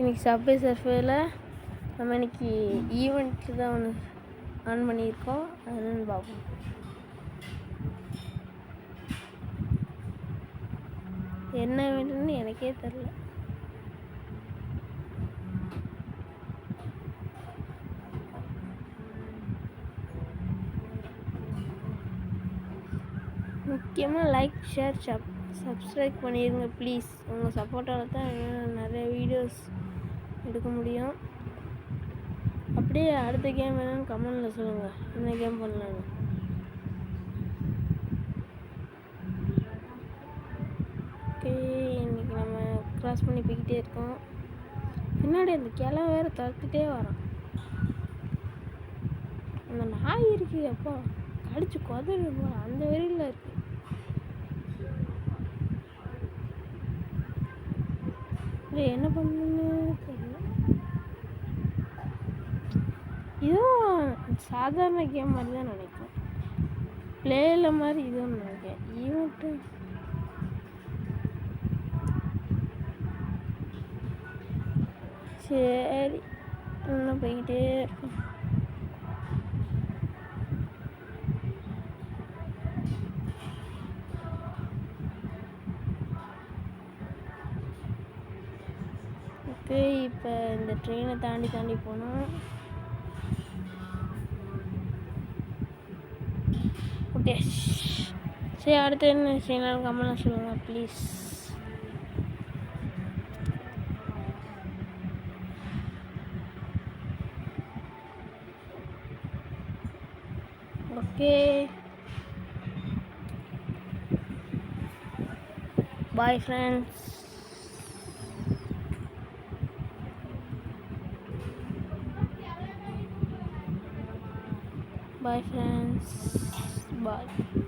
இன்றைக்கி சப்வே சர்ஃபேல நம்ம இன்றைக்கி ஈவெண்ட்டு தான் ஒன்று ஆன் பண்ணியிருக்கோம். அதுன்னு பார்ப்போம். என்ன ஈவெண்ட்டுன்னு எனக்கே தெரில. முக்கியமாக லைக், ஷேர், சப்ஸ்கிரைப் பண்ணிடுங்க ப்ளீஸ். உங்கள் சப்போர்ட்டால் தான் நிறைய வீடியோஸ் எடுக்க முடியும். அப்படியே அடுத்த கேம் வேணும்னு கமெண்டில் சொல்லுங்கள், என்ன கேம் பண்ணலான்னு. ஓகே, இன்றைக்கி நம்ம க்ராஸ் பண்ணி போய்கிட்டே இருக்கோம். பின்னாடி அந்த கிளை வேறு துரத்துட்டே வரோம். அந்த நாய் இருக்கு, அப்பா கடிச்சு கொதறி போல அந்த வெறியில் இருக்கு. என்ன பண்ணுன்னு தெரியல. இதுவும் சாதாரண கேம் மாதிரி தான் நினைக்கிறேன். பிளேயில் மாதிரி இதுவும் நினைக்கிறேன். ஈவெண்ட்டு சரி, இன்னும் போய்கிட்டே இருக்கும். ஓகே, இப்போ இந்த ட்ரெயினை தாண்டி போனோம். ஓகே, சரி, அடுத்து என்ன செய்யலாம் கமெண்ட் சொல்லுங்கள் please. Okay, bye friends. Bye friends. Bye.